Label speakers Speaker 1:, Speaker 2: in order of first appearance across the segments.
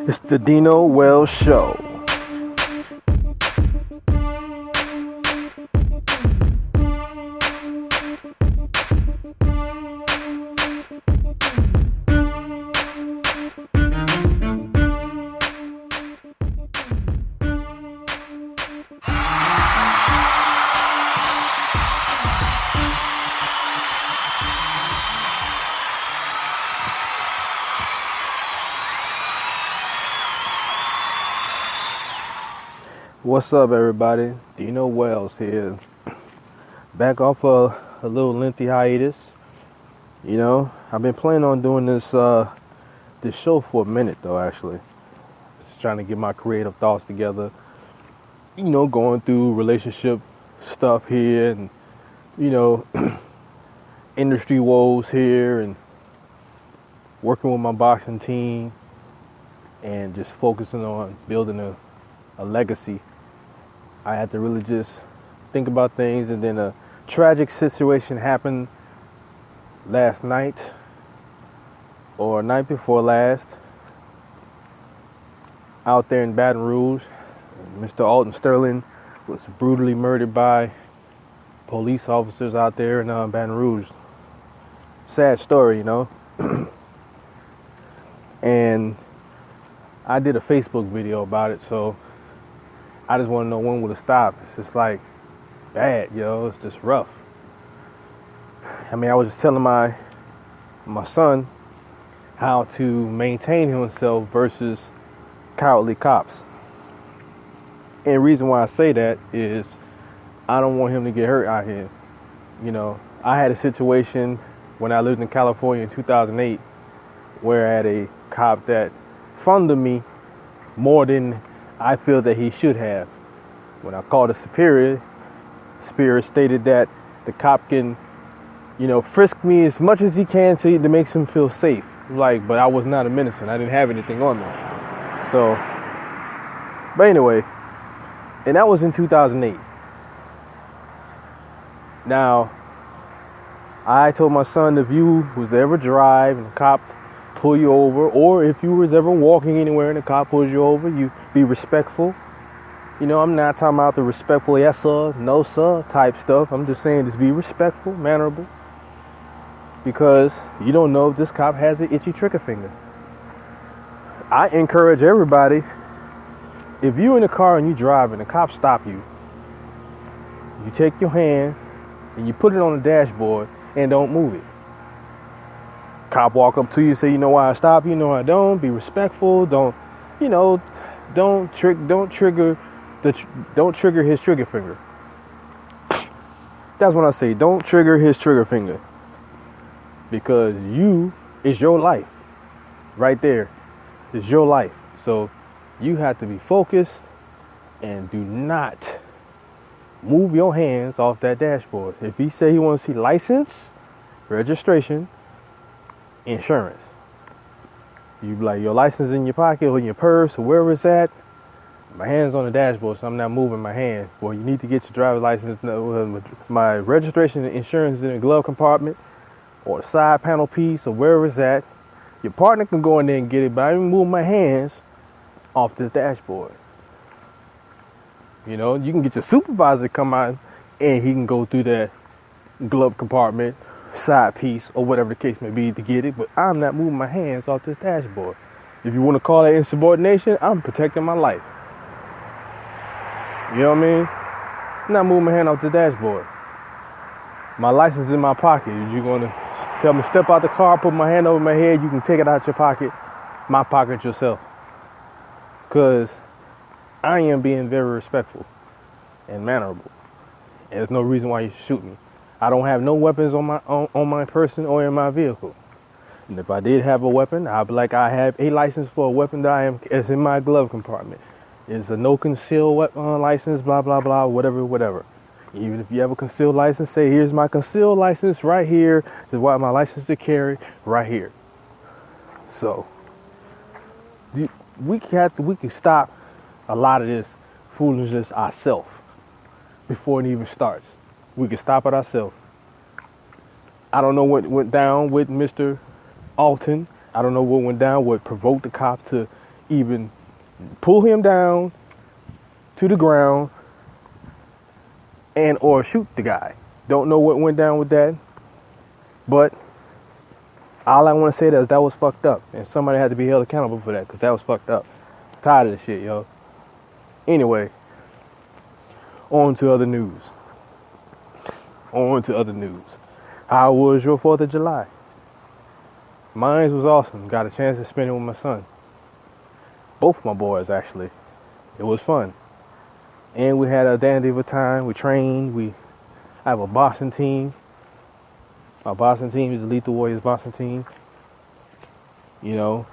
Speaker 1: It's the Dino Wells Show. What's up, everybody? Dino Wells here. Back off a little lengthy hiatus. You know, I've been planning on doing this show for a minute, though. Actually, just trying to get my creative thoughts together. You know, going through relationship stuff here, and industry woes here, and working with my boxing team, and just focusing on building a legacy. I had to really just think about things, and then a tragic situation happened last night or night before last out there in Baton Rouge. Mr. Alton Sterling was brutally murdered by police officers out there in Baton Rouge. Sad story, you know. And I did a Facebook video about it, so I just want to know when will it stop. It's just like bad, yo. It's just rough. I mean, I was just telling my son how to maintain himself versus cowardly cops. And the reason why I say that is I don't want him to get hurt out here. You know, I had a situation when I lived in California in 2008 where I had a cop that funded me more than I feel that he should have. When I called a superior stated that the cop can, frisk me as much as he can to make him feel safe. Like, but I was not a menace, and I didn't have anything on me. So, but anyway, and that was in 2008. Now, I told my son, if you was to ever drive and the cop pull you over, or if you was ever walking anywhere and the cop pulls you over, you be respectful. You know, I'm not talking about the respectful yes sir, no sir type stuff. I'm just saying just be respectful, mannerable. Because you don't know if this cop has an itchy trigger finger. I encourage everybody, if you in a car and you drive and the cops stop you, you take your hand and you put it on the dashboard and don't move it. Cop walk up to you, say, you know why I stop you, I don't. Be respectful. Don't trigger his trigger finger. That's what I say. Don't trigger his trigger finger, because it's your life. Right there, it's your life. So you have to be focused and do not move your hands off that dashboard. If he say he wants to see license, registration, insurance, you be like, your license in your pocket or in your purse or wherever it's at. My hand's on the dashboard, so I'm not moving my hand. Well, you need to get your driver's license. My registration and insurance is in the glove compartment or the side panel piece or wherever it's at. Your partner can go in there and get it, but I didn't move my hands off this dashboard. You know, you can get your supervisor to come out and he can go through that glove compartment, side piece, or whatever the case may be to get it, but I'm not moving my hands off this dashboard. If you want to call that insubordination, I'm protecting my life. You know what I mean? I'm not moving my hand off the dashboard. My license is in my pocket. You're going to tell me step out the car, put my hand over my head, you can take it out your pocket, my pocket yourself. Because I am being very respectful and mannerable. And there's no reason why you should shoot me. I don't have no weapons on my person or in my vehicle. And if I did have a weapon, I'd be like, I have a license for a weapon that is in my glove compartment. It's a no concealed weapon license, blah, blah, blah, whatever. Even if you have a concealed license, say, here's my concealed license right here. This is why my license to carry right here. So, we can stop a lot of this foolishness ourselves before it even starts. We can stop it ourselves. I don't know what went down with Mr. Alton. I don't know what went down, what provoked the cop to, even pull him down to the ground and or shoot the guy. Don't know what went down with that, but all I want to say is that was fucked up, and somebody had to be held accountable for that, because that was fucked up. I'm tired of this shit, yo. Anyway, on to other news. How was your 4th of July? Mine was awesome. Got a chance to spend it with my son. Both my boys, actually. It was fun. And we had a dandy of a time. We trained. I have a boxing team. Our boxing team is the Lethal Warriors boxing team. You know,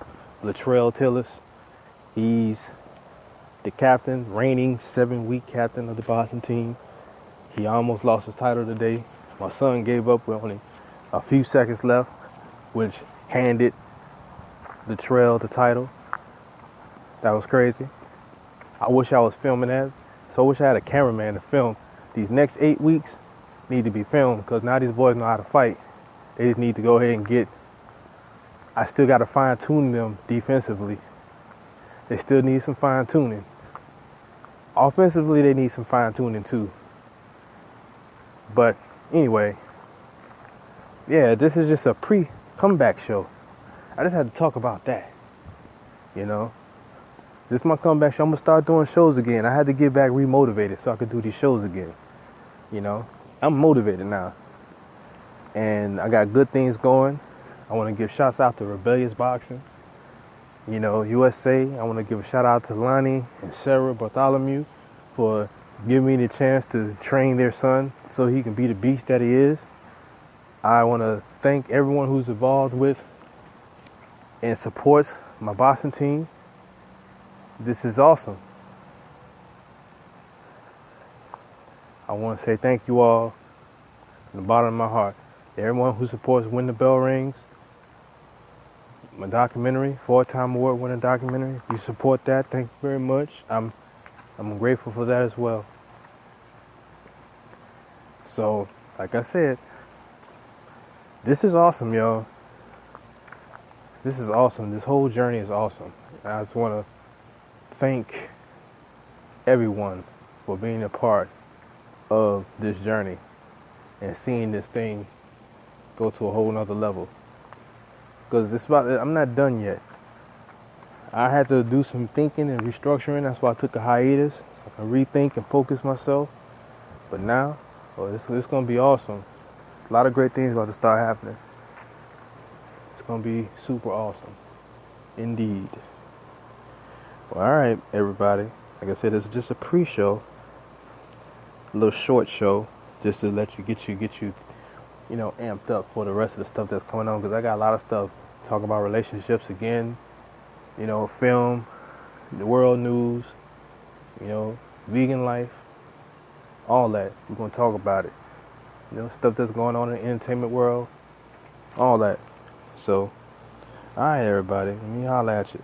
Speaker 1: Latrell Tillis. He's the captain, reigning 7-week captain of the boxing team. He almost lost his title today. My son gave up with only a few seconds left, which handed Latrell the title. That was crazy. I wish I was filming that. So I wish I had a cameraman to film. These next 8 weeks need to be filmed, because now these boys know how to fight. They just need to go ahead and get. I still got to fine tune them defensively. They still need some fine tuning. Offensively, they need some fine tuning too. But anyway, yeah, this is just a pre-comeback show. I just had to talk about that. You know, this is my comeback show. I'm gonna start doing shows again. I had to get back remotivated so I could do these shows again. You know, I'm motivated now, and I got good things going. I want to give shouts out to Rebellious Boxing. You know, USA. I want to give a shout out to Lonnie and Sarah Bartholomew for giving me the chance to train their son so he can be the beast that he is. I want to thank everyone who's involved with and supports my boxing team. This is awesome. I want to say thank you all from the bottom of my heart. Everyone who supports When the Bell Rings, my documentary, 4-time award-winning documentary. If you support that, thank you very much. I'm grateful for that as well. So, like I said, this is awesome, y'all. This is awesome. This whole journey is awesome. And I just want to thank everyone for being a part of this journey and seeing this thing go to a whole nother level. Because I'm not done yet. I had to do some thinking and restructuring. That's why I took a hiatus, so I can rethink and focus myself. But now, it's going to be awesome. A lot of great things about to start happening. It's going to be super awesome. Indeed. Well, all right, everybody. Like I said, it's just a pre-show. A little short show, just to let you get you amped up for the rest of the stuff that's coming on, because I got a lot of stuff. Talk about relationships again, film, the world news, vegan life, all that. We're going to talk about it. Stuff that's going on in the entertainment world, all that. So, all right, everybody, let me holler at you.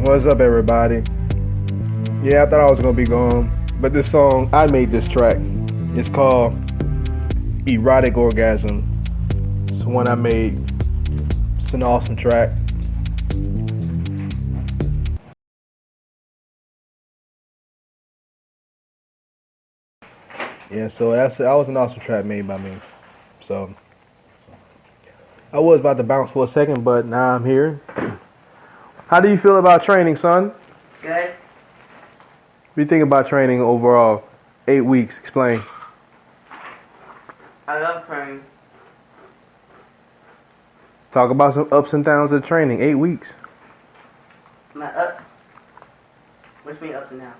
Speaker 1: What's up, everybody? Yeah, I thought I was gonna be gone, but this song, I made this track. It's called Erotic Orgasm. It's one I made. It's an awesome track. Yeah, so that was an awesome track made by me. So I was about to bounce for a second, but now I'm here. How do you feel about training, son?
Speaker 2: Good.
Speaker 1: What do you think about training overall? 8 weeks. Explain.
Speaker 2: I love training.
Speaker 1: Talk about some ups and downs of training. 8 weeks.
Speaker 2: My ups. Which mean ups and downs?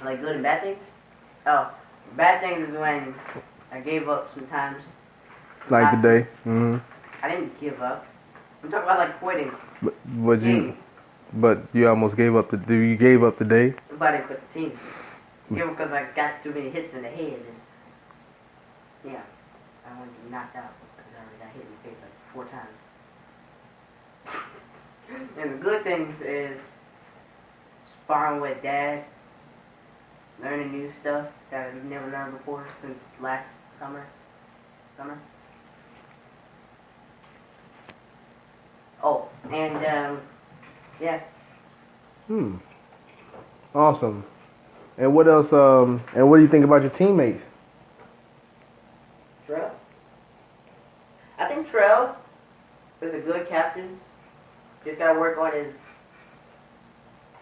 Speaker 2: Like good and bad things? Oh, bad things is when I gave up sometimes.
Speaker 1: Like the day. Mm-hmm.
Speaker 2: I didn't give up. I'm talking about like quitting.
Speaker 1: But you almost gave up you gave up the day?
Speaker 2: But I didn't quit the team. Give up because I got too many hits in the head. And yeah, I wanted to be knocked out because I already got hit in the face like 4 times. And the good things is sparring with Dad, learning new stuff that I've never learned before since last summer. Oh, and yeah.
Speaker 1: Awesome. And what else? And what do you think about your teammates?
Speaker 2: Trell? I think Trell is a good captain. Just gotta work on his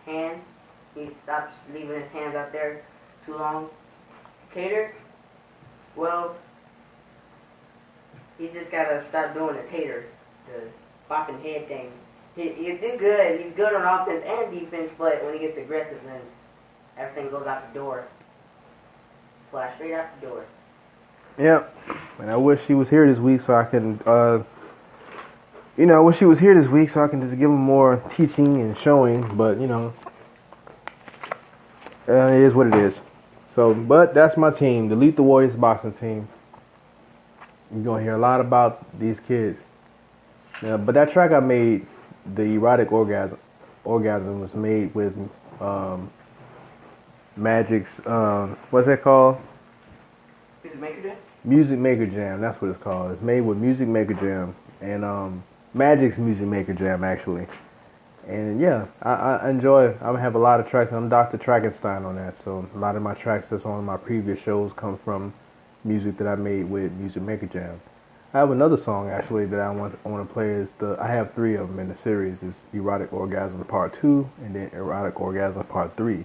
Speaker 2: hands. He stops leaving his hands out there too long. Tater? Well, he's just gotta stop doing the tater, the bopping head thing. He'll do good. He's good on offense and defense, but when he gets aggressive, then everything goes out the door. Fly straight out the door.
Speaker 1: Yep. And I wish he was here this week so I can, I wish he was here this week so I can just give him more teaching and showing. But, it is what it is. So, but that's my team, the Lethal Warriors boxing team. You're going to hear a lot about these kids. Yeah, but that track I made, the Erotic Orgasm was made with Magic's, what's that called?
Speaker 2: Music Maker Jam?
Speaker 1: Music Maker Jam, that's what it's called. It's made with Music Maker Jam and Magic's Music Maker Jam, actually. And yeah, I enjoy, I have a lot of tracks. I'm Dr. Trackenstein on that, so a lot of my tracks that's on my previous shows come from music that I made with Music Maker Jam. I have another song actually that I want to play. I have 3 of them in the series. It's Erotic Orgasm Part 2 and then Erotic Orgasm Part 3.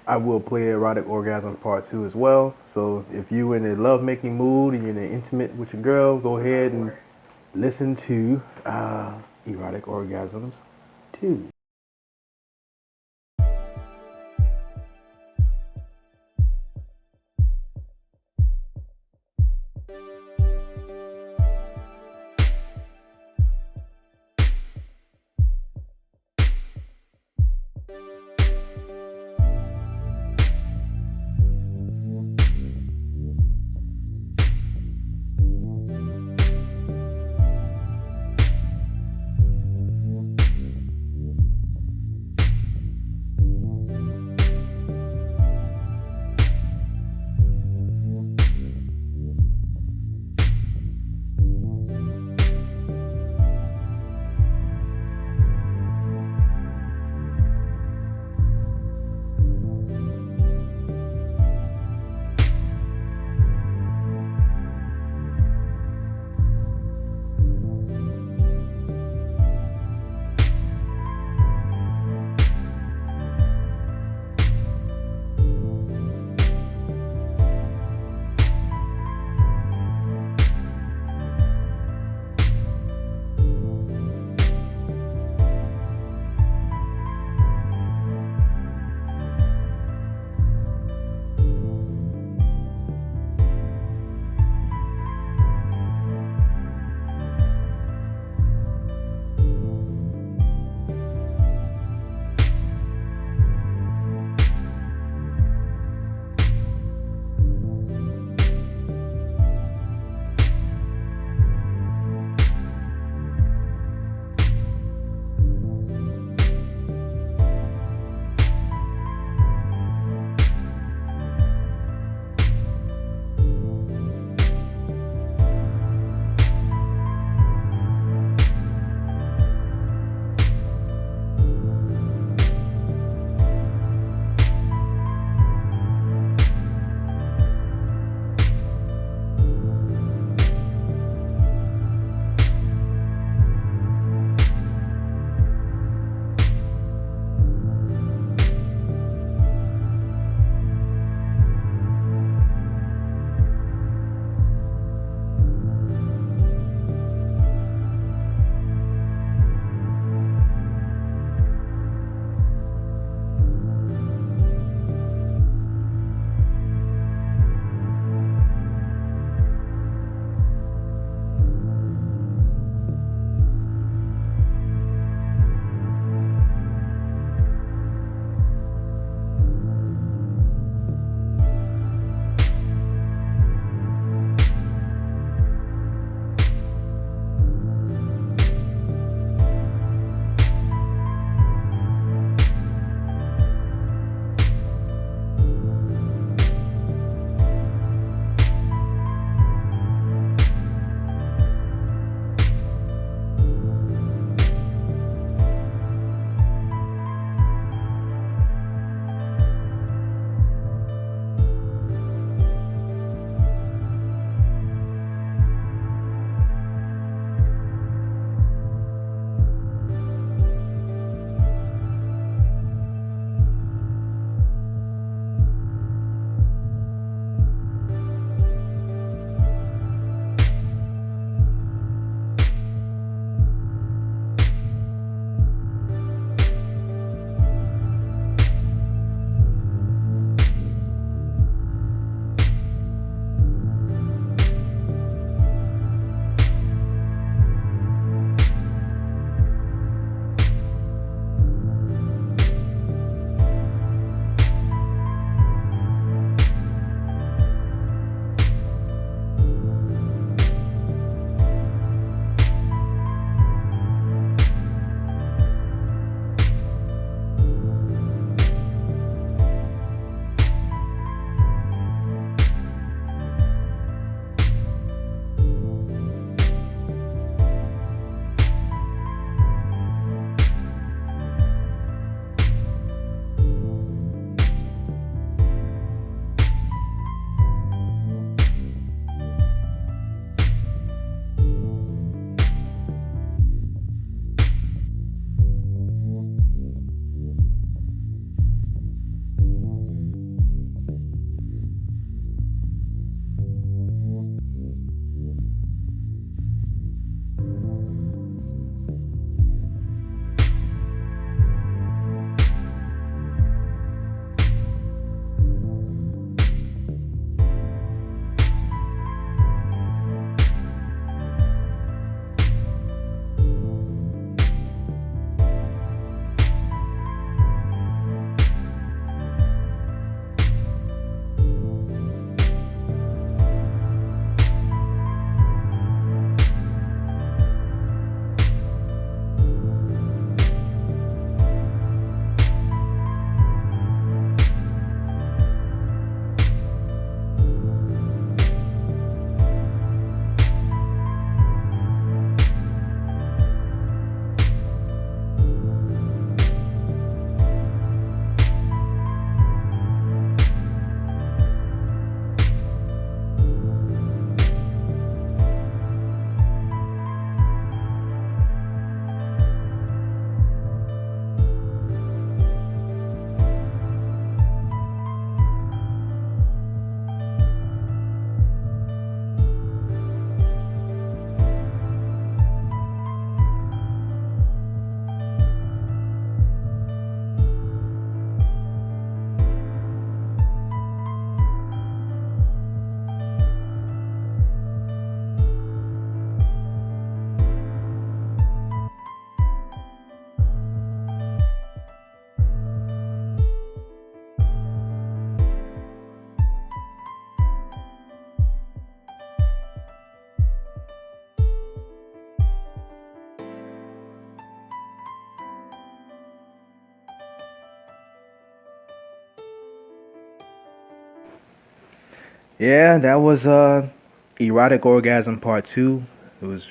Speaker 1: I will play Erotic Orgasm Part 2 as well. So if you in a love-making mood and you're in an intimate with your girl, go ahead and listen to Erotic Orgasms 2. Yeah, that was Erotic Orgasm Part 2. It was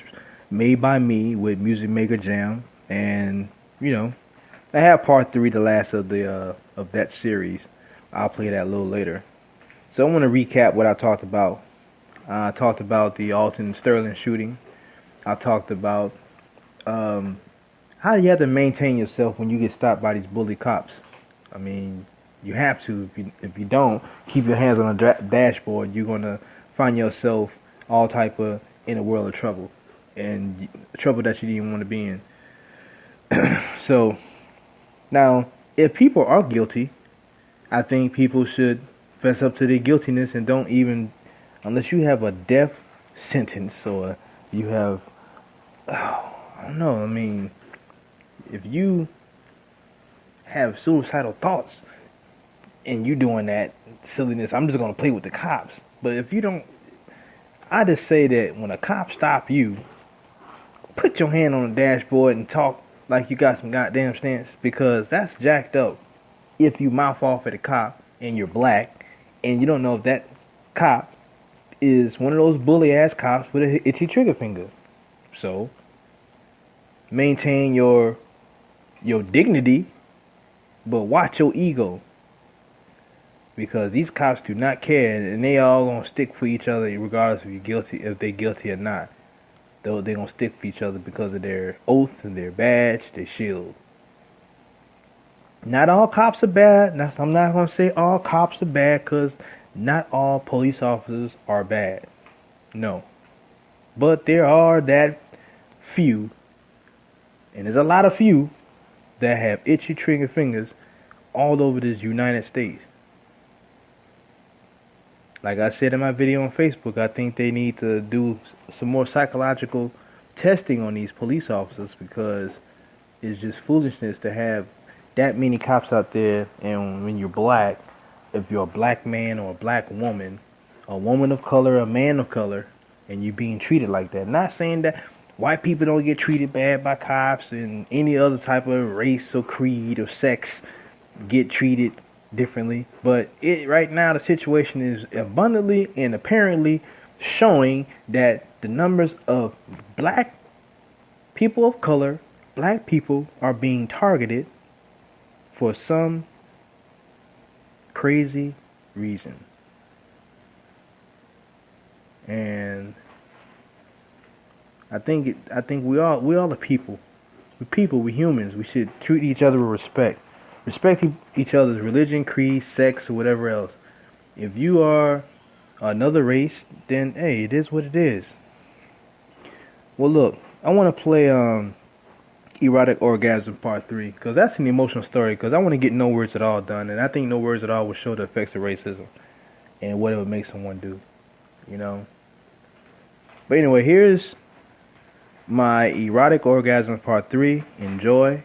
Speaker 1: made by me with Music Maker Jam. And, you know, I have Part 3, the last of that series. I'll play that a little later. So I want to recap what I talked about. I talked about the Alton Sterling shooting. I talked about um, how you have to maintain yourself when you get stopped by these bully cops. I mean, you have to. If you don't, keep your hands on the dashboard. You're gonna find yourself all type of in a world of trouble, and trouble that you didn't even want to be in. So now, if people are guilty, I think people should fess up to their guiltiness and don't even, unless you have a death sentence or you have, I don't know. I mean, if you have suicidal thoughts and you doing that silliness, I'm just gonna play with the cops. But if you don't, I just say that when a cop stop you, put your hand on the dashboard and talk like you got some goddamn sense, because that's jacked up. If you mouth off at a cop and you're black and you don't know if that cop is one of those bully ass cops with a itchy trigger finger. So maintain your dignity, but watch your ego, because these cops do not care, and they all gonna stick for each other regardless if they're guilty or not. Though they're gonna stick for each other because of their oath and their badge, their shield. Not all cops are bad. I'm not gonna say all cops are bad, because not all police officers are bad. No, but there are that few, and there's a lot of few, that have itchy trigger fingers all over this United States. Like I said in my video on Facebook, I think they need to do some more psychological testing on these police officers, because it's just foolishness to have that many cops out there. And when you're black, if you're a black man or a black woman, a woman of color, a man of color, and you're being treated like that. Not saying that white people don't get treated bad by cops, and any other type of race or creed or sex get treated differently, but right now the situation is abundantly and apparently showing that the numbers of black people of color, black people, are being targeted for some crazy reason. And I think we all are people. We're people, we're humans. We should treat each other with respect. Respect each other's religion, creed, sex, or whatever else. If you are another race, then hey, it is what it is. Well, look, I want to play Erotic Orgasm Part 3, because that's an emotional story, because I want to get No Words at All done, and I think No Words at All will show the effects of racism and what it would make someone do, you know. But anyway, here's my Erotic Orgasm Part 3. Enjoy.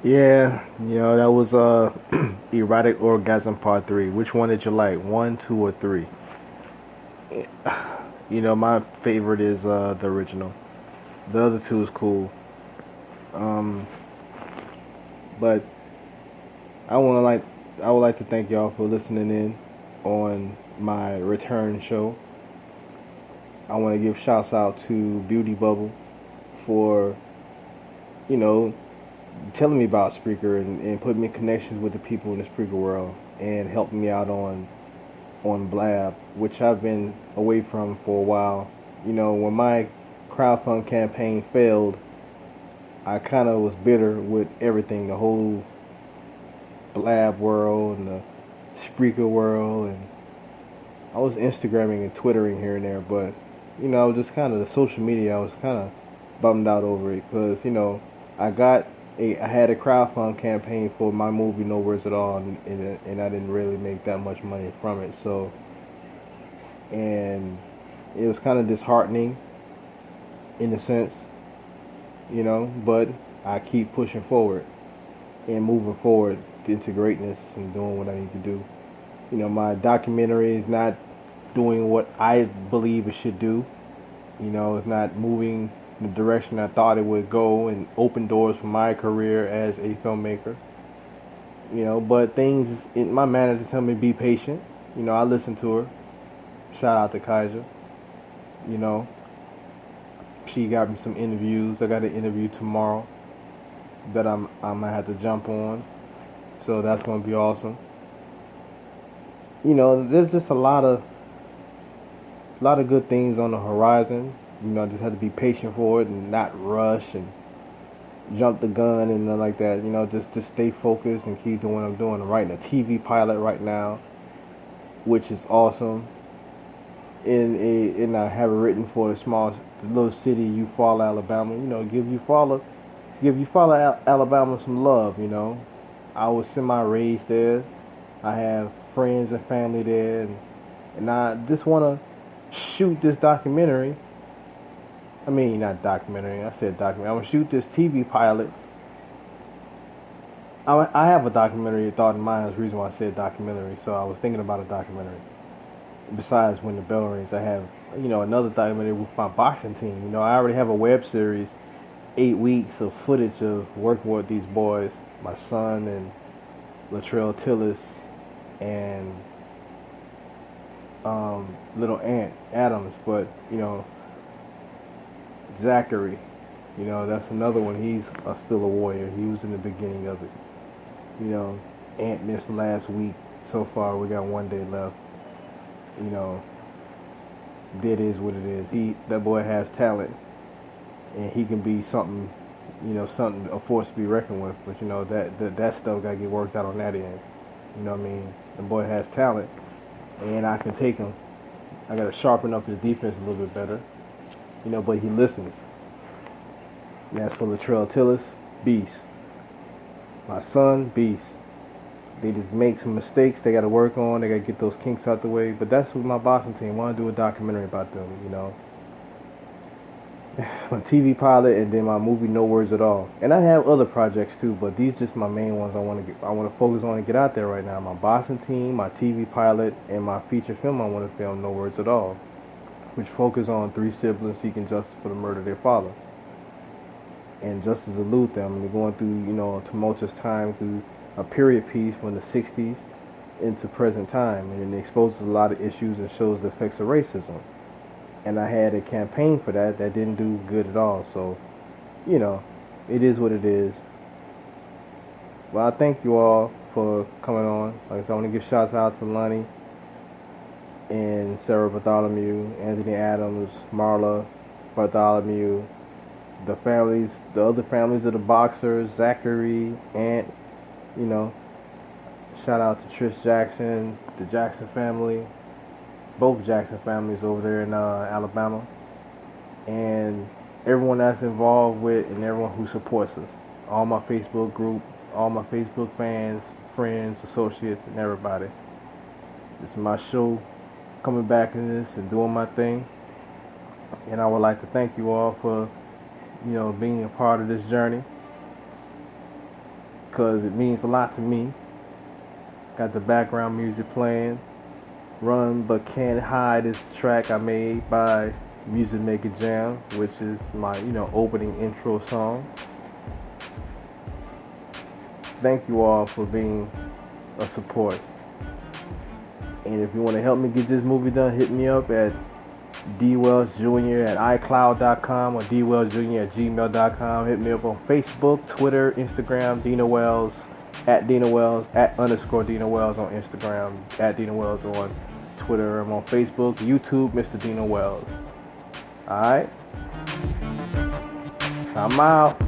Speaker 1: Yeah, that was Erotic Orgasm Part 3. Which one did you like? One, two, or three? My favorite is the original. The other two is cool. Um, but I wanna like I would like to thank y'all for listening in on my return show. I want to give shouts out to Beauty Bubble for you know telling me about Spreaker and putting me in connections with the people in the Spreaker world and helping me out on Blab, which I've been away from for a while. When my crowdfund campaign failed, I kind of was bitter with everything, the whole Blab world and the Spreaker world, and I was Instagramming and Twittering here and there, but just kind of the social media, I was kind of bummed out over it because I got I had a crowdfund campaign for my movie No Words at All, and I didn't really make that much money from it, so and it was kind of disheartening in a sense, but I keep pushing forward and moving forward into greatness and doing what I need to do. My documentary is not doing what I believe it should do. It's not moving the direction I thought it would go and open doors for my career as a filmmaker. But things, my manager tell me be patient. I listen to her. Shout out to Kaiser. You know, she got me some interviews. I got an interview tomorrow that I'm gonna have to jump on. So that's gonna be awesome. There's just a lot of good things on the horizon. I just have to be patient for it and not rush and jump the gun and nothing like that. Just stay focused and keep doing what I'm doing. I'm writing a TV pilot right now, which is awesome. And I have it written for the little city, Eufaula, Alabama. Give Eufaula, Alabama some love. I was semi-raised there. I have friends and family there, and I just want to shoot this documentary. I mean, not documentary. I said documentary. I'm gonna shoot this TV pilot. I have a documentary thought in mind. That's the reason why I said documentary. So I was thinking about a documentary. Besides When the Bell Rings, I have another documentary with my boxing team. I already have a web series, 8 weeks of footage of working with these boys, my son and Latrell Tillis and little Ant Adams. But Zachary, that's another one. He's still a warrior. He was in the beginning of it. Ant missed last week. So far, we got 1 day left. That is what it is. That boy has talent, and he can be something, a force to be reckoned with. But that stuff got to get worked out on that end. You know what I mean? The boy has talent, and I can take him. I got to sharpen up his defense a little bit better. But he listens. And as for Latrell Tillis, beast. My son, beast. They just make some mistakes they got to work on. They got to get those kinks out the way. But that's what my boxing team want to do, a documentary about them, My TV pilot and then my movie No Words at All. And I have other projects too, but these just my main ones I want to focus on and get out there right now. My boxing team, my TV pilot, and my feature film I want to film, No Words at All, which focus on 3 siblings seeking justice for the murder of their father. And justice elude them, and they're going through, a tumultuous time through a period piece from the 60s into present time, and it exposes a lot of issues and shows the effects of racism. And I had a campaign for that didn't do good at all. So, it is what it is. Well, I thank you all for coming on. Like I said, I want to give shouts out to Lonnie and Sarah Bartholomew, Anthony Adams, Marla Bartholomew, the other families of the boxers, Zachary, Ant, shout out to Trish Jackson, the Jackson family, both Jackson families over there in Alabama, and everyone that's involved with and everyone who supports us. All my Facebook group, all my Facebook fans, friends, associates, and everybody. This is my show, coming back in this and doing my thing. And I would like to thank you all for, being a part of this journey. because it means a lot to me. Got the background music playing. Run But Can't Hide is the track I made by Music Maker Jam, which is my, opening intro song. Thank you all for being a support. And if you want to help me get this movie done, hit me up at dwellsjr@icloud.com or dwellsjr@gmail.com. Hit me up on Facebook, Twitter, Instagram, Dino Wells, at Dino Wells, @ Dino Wells on Instagram, at Dino Wells on Twitter. I'm on Facebook, YouTube, Mr. Dino Wells. Alright? I'm out.